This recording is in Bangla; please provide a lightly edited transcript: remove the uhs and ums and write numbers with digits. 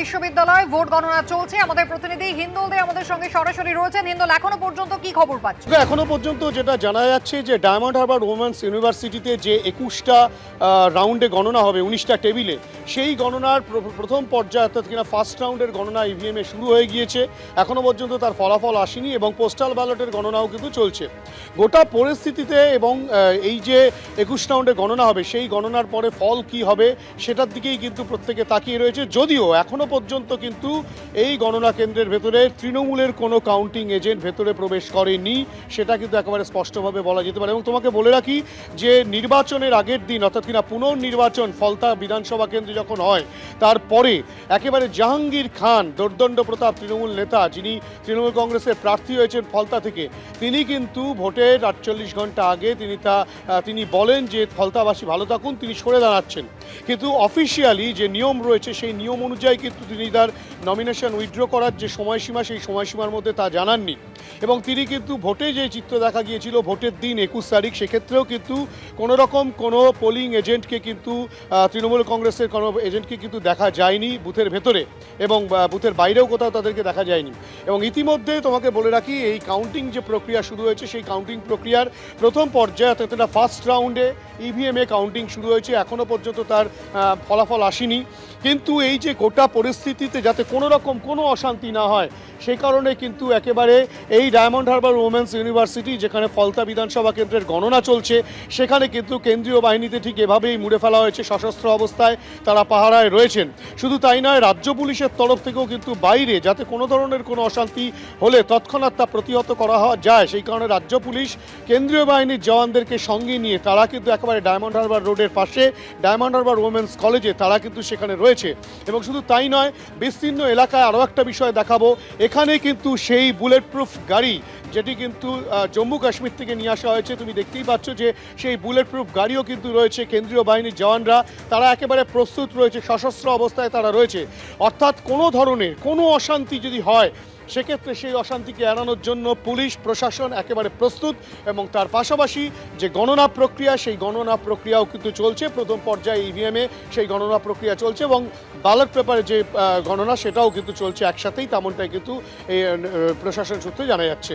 বিশ্ববিদ্যালয় ভোট গণনা চলছে। আমাদের প্রতিনিধি হিন্দোল দে আমাদের সঙ্গে সরাসরি রয়েছেন। হিন্দোল, এখনো পর্যন্ত কি খবর পাচ্ছ? এখনো পর্যন্ত যেটা জানা যাচ্ছে যে ডায়মন্ড হারবার ওমেন্স ইউনিভার্সিটিতে যে 21টা রাউন্ডে গণনা হবে, 19টা টেবিলে, সেই গণনার প্রথম পর্যায়ে অর্থাৎ কিনা ফার্স্ট রাউন্ডের গণনা ইভিএমে শুরু হয়ে গিয়েছে। এখনো পর্যন্ত তার ফলাফল আসেনি এবং পোস্টাল ব্যালটের গণনাও কিন্তু চলছে। গোটা পরিস্থিতিতে এবং এই যে 21 রাউন্ডে গণনা হবে সেই গণনার পরে ফল কি হবে সেটার দিকেই কিন্তু প্রত্যেকে তাকিয়ে রয়েছে। যদিও এখনো পর্যন্ত কিন্তু এই গণনা কেন্দ্রের ভেতরে তৃণমূলের কোনো কাউন্টিং এজেন্ট ভেতরে প্রবেশ করেনি, সেটা কিন্তু একেবারে স্পষ্টভাবে বলা যেতে পারে। এবং তোমাকে বলে রাখি যে নির্বাচনের আগের দিন অর্থাৎ কিনা পুনর্নির্বাচন ফলতা বিধানসভা কেন্দ্রে যখন হয়, তারপরে একেবারে জাহাঙ্গীর খান, দোর্দণ্ড প্রতাপ তৃণমূল নেতা, যিনি তৃণমূল কংগ্রেসের প্রার্থী হয়েছেন ফলতা থেকে, তিনি কিন্তু ভোটের 48 ঘন্টা আগে তিনি বলেন যে ফলতাবাসী ভালো থাকুন, তিনি সরে দাঁড়াচ্ছেন। কিন্তু অফিসিয়ালি যে নিয়ম রয়েছে সেই নিয়ম অনুযায়ী কিন্তু তিনি তার নমিনেশন উইথড্র করার যে সময়সীমা, সেই সময়সীমার মধ্যে তা জানাননি। এবং তিনি কিন্তু ভোটে যে চিত্র দেখা গিয়েছিল ভোটের দিন 21 তারিখ, সেক্ষেত্রেও কিন্তু কোনো রকম কোনো পোলিং এজেন্টকে কিন্তু তৃণমূল কংগ্রেসের কোনো এজেন্টকে কিন্তু দেখা যায়নি বুথের ভেতরে, এবং বুথের বাইরেও কোথাও তাদেরকে দেখা যায়নি। এবং ইতিমধ্যে তোমাকে বলে রাখি, এই কাউন্টিং যে প্রক্রিয়া শুরু হয়েছে সেই কাউন্টিং প্রক্রিয়ার প্রথম পর্যায়ে অর্থাৎ ফার্স্ট রাউন্ডে ইভিএমে কাউন্টিং শুরু হয়েছে। এখনও পর্যন্ত তার ফলাফল আসেনি। কিন্তু এই যে গোটা পরিস্থিতিতে যাতে কোনো রকম কোনো অশান্তি না হয়, সেই কারণে কিন্তু একেবারে এই ডায়মন্ড হারবার ওমেন্স ইউনিভার্সিটি, যেখানে ফলতা বিধানসভা কেন্দ্রের গণনা চলছে, সেখানে কিন্তু কেন্দ্রীয় বাহিনীতে ঠিক এভাবেই মুড়ে ফেলা হয়েছে। সশস্ত্র অবস্থায় তারা পাহারায় রয়েছেন। শুধু তাই নয়, রাজ্য পুলিশের তরফ থেকেও কিন্তু বাইরে যাতে কোনো ধরনের কোনো অশান্তি হলে তৎক্ষণাৎ তা প্রতিহত করা যায়, সেই কারণে রাজ্য পুলিশ কেন্দ্রীয় বাহিনীর জওয়ানদেরকে সঙ্গে নিয়ে তারা কিন্তু একেবারে ডায়মন্ড হারবার রোডের পাশে ডায়মন্ড হারবার ওমেন্স কলেজে তারা কিন্তু সেখানে রয়েছে। এবং শুধু তাই নয়, বিস্তীর্ণ এলাকায় আরও একটা বিষয় দেখাবো। এখানে কিন্তু সেই বুলেট প্রুফ গাড়ি, যেটি কিন্তু জম্মু কাশ্মীর থেকে নিয়ে আসা হয়েছে, তুমি দেখতেই পাচ্ছ যে সেই বুলেট প্রুফ গাড়িও কিন্তু রয়েছে। কেন্দ্রীয় বাহিনীর জওয়ানরা তারা একেবারে প্রস্তুত রয়েছে, সশস্ত্র অবস্থায় তারা রয়েছে। অর্থাৎ কোনো ধরনের কোনো অশান্তি যদি হয়, সেক্ষেত্রে সেই অশান্তিকে এড়ানোর জন্য পুলিশ প্রশাসন একেবারে প্রস্তুত। এবং তার পাশাপাশি যে গণনা প্রক্রিয়া, সেই গণনা প্রক্রিয়াও কিন্তু চলছে। প্রথম পর্যায়ে ইভিএমে সেই গণনা প্রক্রিয়া চলছে এবং ব্যালট পেপারে যে গণনা, সেটাও কিন্তু চলছে একসাথেই, তেমনটাই কিন্তু এই প্রশাসন সূত্রে জানা যাচ্ছে।